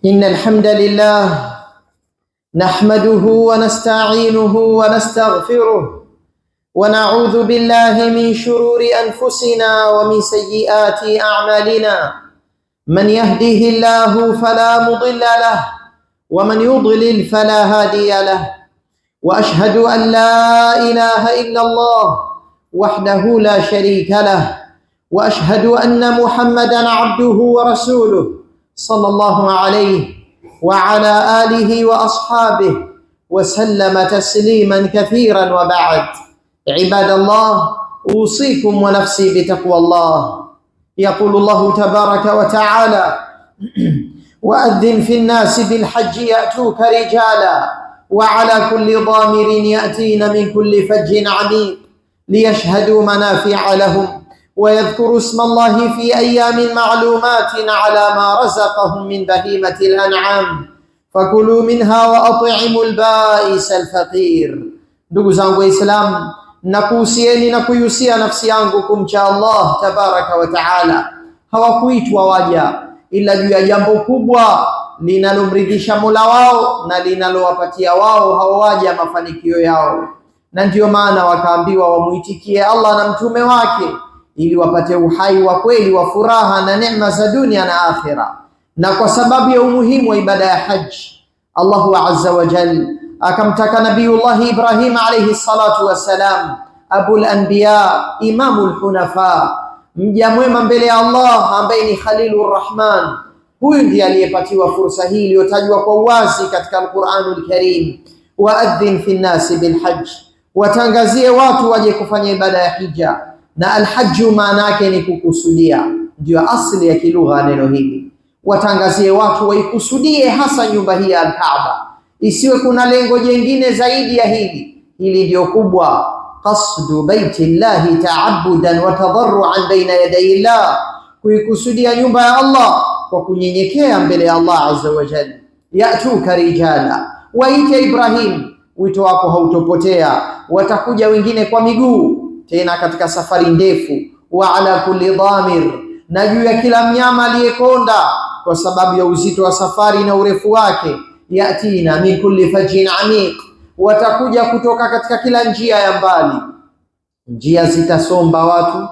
إن الحمد لله نحمده ونستعينه ونستغفره ونعوذ بالله من شرور أنفسنا ومن سيئات أعمالنا. من يهده الله فلا مضل له ومن يضلل فلا هادي له. وأشهد أن لا إله إلا الله وحده لا شريك له. وأشهد أن محمدا عبده ورسوله صلى الله عليه وعلى آله وأصحابه وسلم تسليما كثيرا. وبعد، عباد الله، أوصيكم ونفسي بتقوى الله. يقول الله تبارك وتعالى: وأذن في الناس بالحج يأتوك رجالا وعلى كل ضامر يأتين من كل فج عميق ليشهدوا منافع لهم ويذكروا اسم الله في أيام معلومات على ما رزقهم من بهيمة الأنعام فكلوا منها وأطعموا البائس الفقير. Ndugu zangu Waislamu, nakuhusieni na kuihusia nafsi yangu kumcha Allah tabaraka wa taala. Hawakuitwa waja ila juu ya jambo kubwa linalomridhisha Mola wao na linalowapatia wao hao waja mafanikio yao, na ndiyo maana wakaambiwa wamuitikie Allah na mtume wake ili wapate uhai wa kweli wa furaha na neema za dunia na akhira. Na kwa sababu ya umuhimu wa ibada ya haji, Allahu azza wa jalla akamtaka Nabiyullah Ibrahim alayhi salatu wassalam, abul anbiya, imamul hunafa, mja mwema mbele ya Allah ambaye ni Khalilur Rahman. Huyu ndiye aliyepatiwa fursa hii iliyotajwa kwa uwazi katika Al-Qur'anul Karim: waadhin fi nnasi bilhajj, watangazie watu waje kufanya ibada ya hija. Na alhajju maana yake ni kukusudia, ndio asili ya kilugha neno hili. Watangazie watu waikusudie hasa nyumba hii ya Al-Kaaba, isiwe kuna lengo jingine zaidi ya hili. Hili ndio kubwa, qasdu baiti llahi ta'abbudan wa tadarruan baina yaday llah, kuikusudia nyumba ya Allah kwa kunyenyekea mbele ya Allah azza wa jalla. Yatuka rijala, waite Ibrahim, wito wako hautopotea. Watakuja wengine kwa miguu, tena katika safari ndefu. Wa ala kulli dhamir, na juu ya kila mnyama aliyekonda kwa sababu ya uzito wa safari na urefu wake. Yatina min kulli fajin amiq, watakuja kutoka katika kila njia ya mbali. Njia zitasomba watu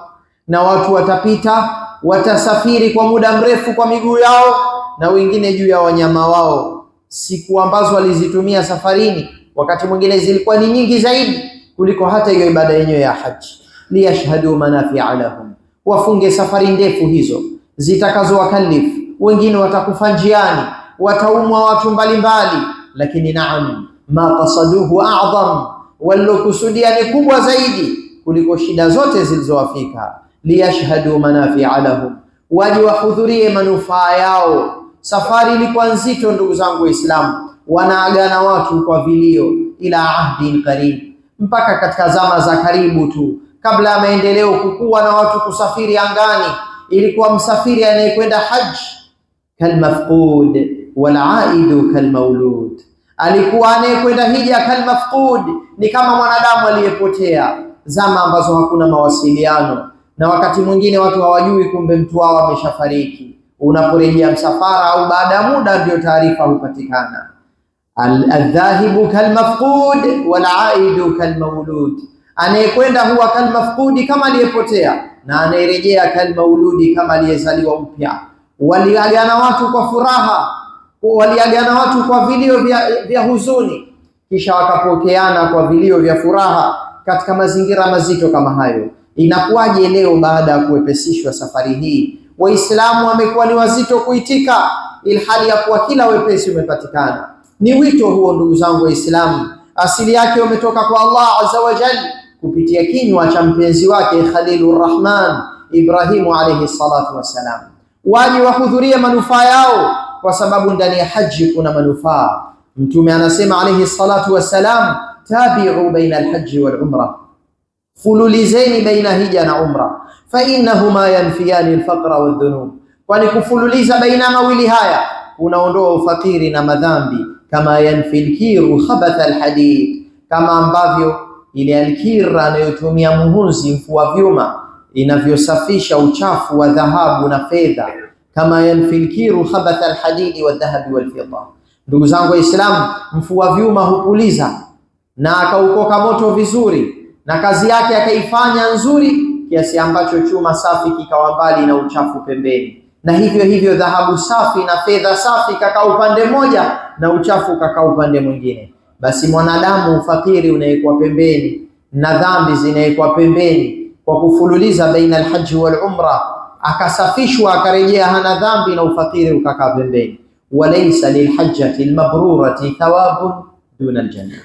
na watu watapita, watasafiri kwa muda mrefu kwa miguu yao na wengine juu ya wanyama wao. Siku ambazo walizitumia safarini wakati mwingine zilikuwa ni nyingi zaidi kuliko hata hiyo ibada yenyewe ya haji. Liyashhadu manafi'a lahum, wafunge safari ndefu hizo zitakazowakalifu. Wengine watakufa njiani, wataumwa watu mbalimbali, lakini naam, ma qasaduhu a'zam, walokusudia ni kubwa zaidi kuliko shida zote zilizowafika. Liyashhadu manafi'a lahum, waje wahudhurie manufaa yao. Safari ilikuwa nzito ndugu zangu Waislamu, wanaagana watu kwa vilio, ila ahdin qarib, mpaka katika zama za karibu tu, kabla ya maendeleo kukua na watu kusafiri angani, ilikuwa msafiri anayekwenda haji kalmafqud walaidu kalmaulud. Alikuwa anayekwenda hija kalmafqud, ni kama mwanadamu aliyepotea, zama ambazo hakuna mawasiliano, na wakati mwingine watu hawajui kumbe mtu wao ameshafariki. Unaporejea msafara au baada ya muda ndio taarifa hupatikana. Aldhahibu kalmafqud walaidu kalmaulud, anayekwenda huwa kalmafqudi, kama aliyepotea, na anayerejea kalmauludi, kama aliyezaliwa upya. Waliagana watu kwa furaha, waliagana watu kwa vilio vya huzuni, kisha wakapokeana kwa vilio vya furaha katika mazingira mazito kama hayo. Inakuwaje leo baada ya kuwepesishwa safari hii Waislamu wamekuwa ni wazito kuitika, ilhali ya kuwa kila wepesi umepatikana? Ni wito huo ndugu zangu Waislamu, asili yake umetoka kwa Allah azza wa jalla kupitia kinywa cha mpenzi wake Khalilur Rahman Ibrahimu alayhi salatu wassalam. Waje wahudhurie manufaa yao, kwa sababu ndani ya haji kuna manufaa. Mtume anasema alayhi salatu wassalam, tabi'u baina alhaji wal umra, fululizeni baina hija na umra, fa innahuma yanfiyani alfaqra wadhunub, kwani kufululiza baina mawili haya unaondoa ufakiri na madhambi. Kama yanfi alkiru khabatha alhadid, kama ambavyo ile alkira anayotumia muhunzi mfua vyuma inavyosafisha uchafu wa dhahabu na fedha. kama yanfi alkiru khabath alhadid wadhahab walfidda. Ndugu zangu Waislamu, mfua vyuma hupuliza na akaukoka moto vizuri, na kazi yake akaifanya nzuri kiasi ambacho chuma safi kikawa mbali na uchafu pembeni, na hivyo hivyo dhahabu safi na fedha safi kakaa upande mmoja na uchafu kakaa upande mwingine. Basi mwanadamu, ufakiri unawekwa pembeni na dhambi zinawekwa pembeni kwa kufululiza baina alhaji wal umra, akasafishwa akarejea hana dhambi na ufakiri ukakaa pembeni. Walaysa lilhajjati almabrurati thawabun duna aljanna,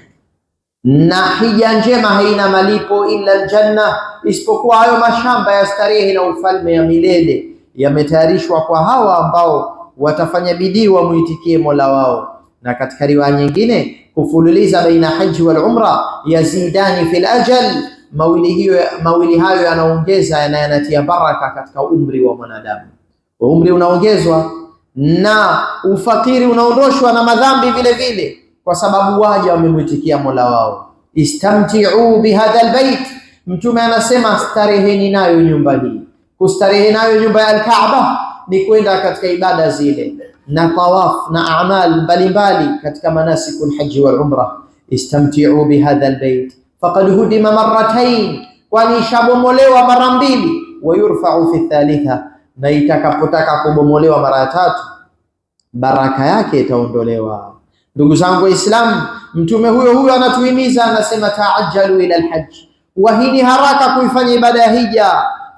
na hija njema haina malipo illa aljanna, isipokuwa hayo mashamba ya starehe na ufalme ya milele yametayarishwa kwa hawa ambao watafanya bidii wamuitikie Mola wao. Na katika riwaya nyingine, kufululiza baina haji wal umra yazidani fil ajal, mawili hayo yanaongeza, yanatia baraka katika umri wa mwanadamu. Umri unaongezwa na ufakiri unaondoshwa na madhambi vile vile, kwa sababu waja wamemwitikia Mola wao. Istamti'u bihadha albayt, Mtume anasema stareheni nayo nyumba hii. Kustarehe nayo nyumba ya Al-Kaaba ni kwenda katika ibada zile na tawaf na a'mal mbalimbali katika manasikul haji wal umra. Istamti'u bihadha albayt faqad hudima marratayn, kwani shabomolewa mara mbili. Wa yurfa'u fi thalitha, na itakapotaka kubomolewa mara ya tatu baraka yake itaondolewa. Ndugu zangu Waislamu, Mtume huyo anatuhimiza, anasema ta'ajjalu ila alhajj, wahini haraka kuifanya ibada ya hija.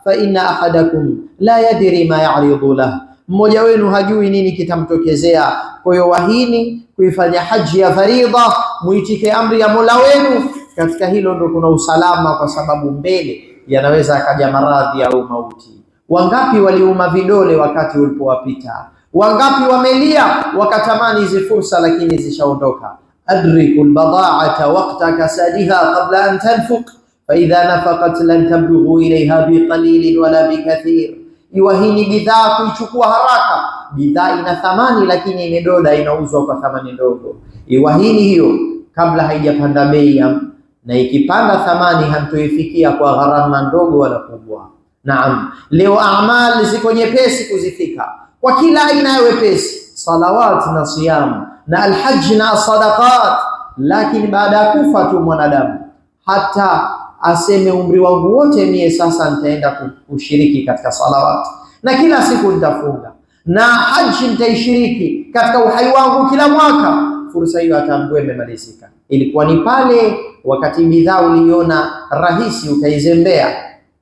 Fa inna ahadakum la yadri ma ya'ridu lah, mmoja wenu hajui nini kitamtokezea. Kwa hiyo wahini kuifanya haji ya faridha, muitike amri ya Mola wenu. Katika hilo ndo kuna usalama, kwa sababu mbele yanaweza akaja maradhi au mauti. Wangapi waliuma vidole wakati ulipowapita? Wangapi wamelia wakatamani hizi fursa lakini zishaondoka? Adrikul bada'ata waqta kasadiha qabla an tanfuq fa idha nafaqat lan tablughu ilayha biqalilin wala bikathir. Iwahini bidhaa kuichukua haraka. Bidhaa ina thamani lakini imedoda, inauzwa kwa thamani ndogo. Iwahini hiyo kabla haijapanda bei, na ikipanda thamani hamtoifikia kwa gharama ndogo wala kubwa. Naam, leo amali ziko nyepesi kuzifika kwa kila aina ya wepesi, salawat na siyam na alhajj na sadaqat, lakini baada ya kufa tu mwanadamu hata aseme umri wangu wote mie sasa nitaenda kushiriki katika salawat na kila siku nitafunga na haji nitaishiriki katika uhai wangu kila mwaka, fursa hiyo atambue imemalizika. Ilikuwa ni pale wakati bidhaa uliona rahisi ukaizembea,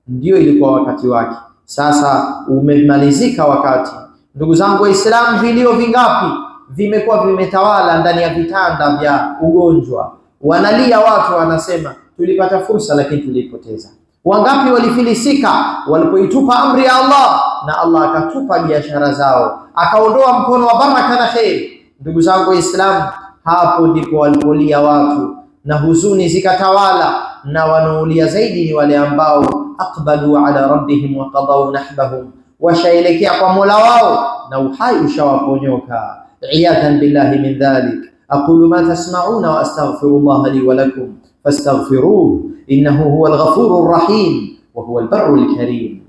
ndio ilikuwa wakati wake. Sasa umemalizika wakati. Ndugu zangu Waislamu, vilio vingapi vimekuwa vimetawala ndani ya vitanda vya ugonjwa, wanalia watu, wanasema tulipata fursa lakini tulipoteza. Wangapi walifilisika walipoitupa amri ya Allah, na Allah akatupa biashara zao, akaondoa mkono wa baraka na kheri. Ndugu zangu Waislamu, hapo ndipo walipolia watu na huzuni zikatawala, na wanaolia zaidi ni wale ambao aqbalu ala rabbihim wa qadaw nahbahum, washaelekea kwa Mola wao na uhai ushawaponyoka. Iyadhan billahi min dhalik. Aqulu ma tasma'una wa astaghfirullaha li wa lakum fastaghfiruhu innahu huwal ghafurur rahim wa huwal barrul karim.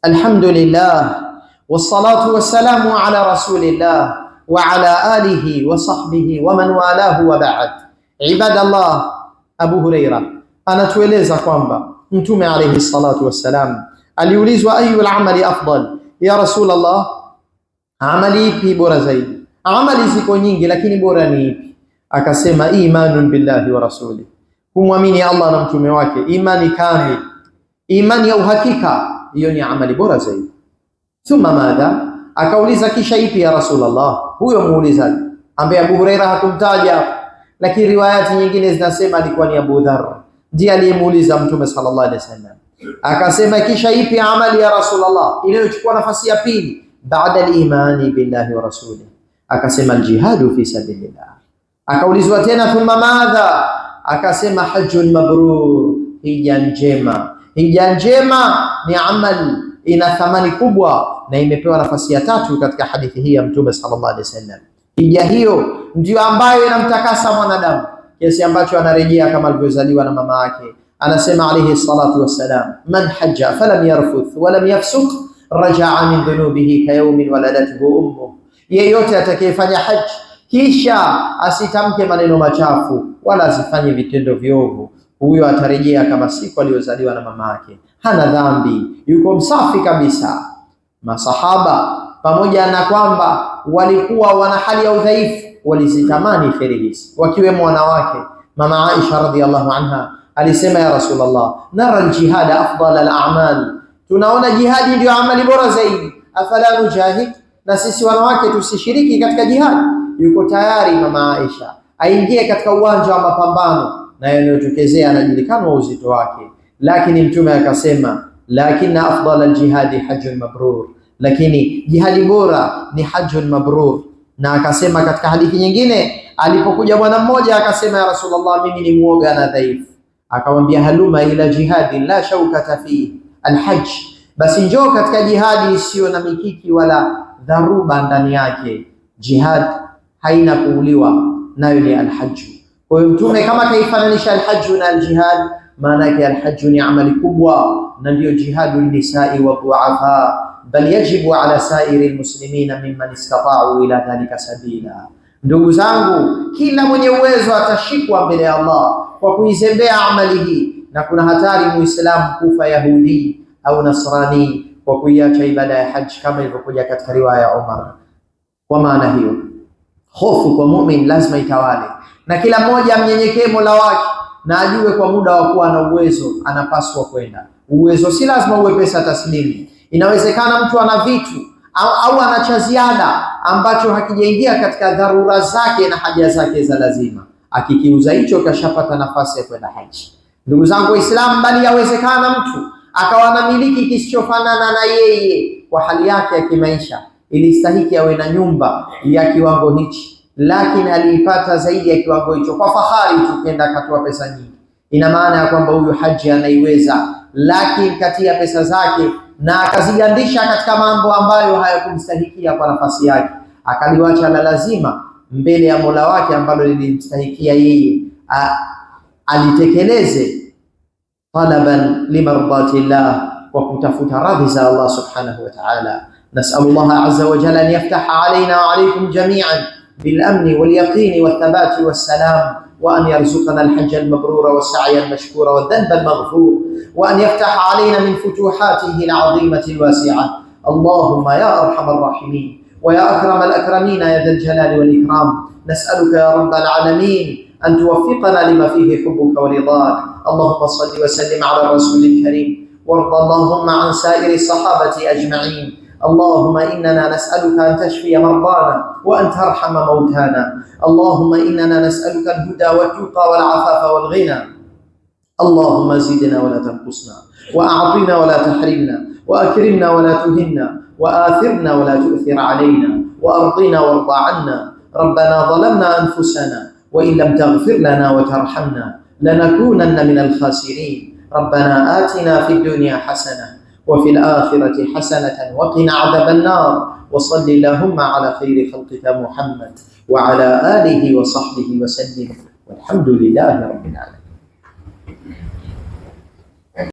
Alhamdulillah wassalatu wassalamu ala rasulillah wa ala alihi wa sahbihi wa man walahu wa ba'd. Ibadallah, Abu Huraira anatueleza kwamba Mtume alayhi salatu wassalam aliulizwa ayyul amali afdal, ya Rasulullah, amali ipi bora zaidi? Amali ziko nyingi lakini bora ni ipi? Akasema imanun billahi wa rasuli, kumwamini Allah na mtume wake, imani kamili, imani ya uhakika, hiyo ni amali bora zaidi. Thumma madha, akauliza kisha ipi ya Rasulullah? Huyo muulizaji ambaye Abu Huraira hakumtaja, lakini riwayati nyingine zinasema alikuwa ni Abu Dharr, ndiye aliyemuuliza Mtume sallallahu alaihi wasallam. Akasema kisha ipi amali ya Rasulullah inayochukua nafasi ya pili baada al-imani billahi wa rasuli? Akasema al-jihadu fi sabilillah. Akaulizwa tena thumma madha? Akasema hajjun mabrur, hija njema. Hija njema ni amali ina thamani kubwa na imepewa nafasi ya 3 katika hadithi hii ya Mtume sallallahu alaihi wasallam. Hija hiyo ndio ambayo inamtakasa mwanadamu kiasi ambacho anarejea kama alivyozaliwa na mama yake. Anasema alayhi salatu wassalam, man hajja falam yarfuth walam yafsuq rajaa min dhunubihi kayawmin waladathu ummuh, yeyote atakayefanya haji kisha asitamke maneno machafu wala asifanye vitendo viovu, huyo atarejea kama siku aliyozaliwa na mama yake, hana dhambi, yuko msafi kabisa. Masahaba pamoja na kwamba walikuwa wana hali ya udhaifu, walizitamani kheri hizi, wakiwemo wanawake. Mama Aisha radhiallahu anha alisema, ya Rasulullah, nara aljihada afdal al-a'mal, tunaona jihadi ndio amali bora zaidi, afala nujahid, na sisi wanawake tusishiriki katika jihadi? Yuko tayari mama Aisha aingie katika uwanja wa mapambano na yanayotokezea anajulikana uzito wake, lakini Mtume akasema, lakina afdal aljihadi hajjun mabrur, lakini jihadi bora ni hajjun mabrur. Na akasema katika hadithi nyingine, alipokuja bwana mmoja akasema, ya Rasulullah, mimi ni muoga na dhaifu. Akamwambia, haluma ila jihadi la shaukata fi alhajj, basi njoo katika jihadi isiyo na mikiki wala dharuba ndani yake. Jihad haina kuuliwa, nayo ni alhajj. Kwa hiyo Mtume kama kaifananisha alhajj na aljihad, maana yake alhajj ni amali kubwa na ndio jihadu nisai wa duafa, bal yajibu ala sairi almuslimina mimman istata'u ila dhalika sabila. Ndugu zangu, kila mwenye uwezo atashikwa mbele ya Allah kwa kuizembea amali hii, na kuna hatari muislamu kufa yahudi au nasrani kwa kuiacha ibada ya haji, kama ilivyokuja katika riwaya ya Umar. Kwa maana hiyo, hofu kwa muumini lazima itawale, na kila mmoja amnyenyekee Mola wake na ajue kwa muda wa kuwa na uwezo anapaswa kwenda. Uwezo si lazima uwe pesa taslimu. Inawezekana mtu ana vitu au ana cha ziada ambacho hakijaingia katika dharura zake na haja zake za lazima, akikiuza hicho kashapata nafasi ya kwenda haji. Ndugu zangu Waislamu, bali yawezekana mtu akawa anamiliki kisichofanana na yeye kwa hali yake ya kimaisha, ilistahiki awe na nyumba ya kiwango hichi, lakini aliipata zaidi ya kiwango hicho kwa fahari tu, kenda akatoa pesa nyingi. Ina maana ya kwamba huyu haji anaiweza, lakini kati ya pesa zake na akazigandisha katika mambo ambayo hayakumstahikia kwa nafasi yake, akaliwacha la lazima mbele ya Mola wake ambalo lilimstahikia yeye alitekeleze, talaban limardatillah, kwa kutafuta radhi za Allah subhanahu wa ta'ala. Nas'alullah azza wa jalla an yaftaha alayna wa alaykum jami'an بالأمن واليقين والثبات والسلام، وأن يرزقنا الحج المبرور والسعي المشكور والذنب المغفور، وأن يفتح علينا من فتوحاته العظيمة الواسعة. اللهم يا أرحم الراحمين ويا أكرم الأكرمين يا ذا الجلال والإكرام، نسألك يا رب العالمين أن توفقنا لما فيه حبك ورضاك. اللهم صل وسلم على الرسول الكريم، وارض اللهم عن سائر الصحابة أجمعين. اللهم إننا نسألك أن تشفي مرضانا وأن ترحم موتانا. اللهم إننا نسألك الهدى والتقى والعفاف والغنى. اللهم زدنا ولا تنقصنا، وأعطنا ولا تحرمنا، وأكرمنا ولا تهنا، وآثرنا ولا تؤثر علينا، وأرضنا وارض عنا. ربنا ظلمنا أنفسنا وإن لم تغفر لنا وترحمنا لنكونن من الخاسرين. ربنا آتنا في الدنيا حسنة وفي الآخرة حسنة وقنا عذاب النار. وصل اللهم على خير خلقك محمد وعلى آله وصحبه وسلم، والحمد لله رب العالمين.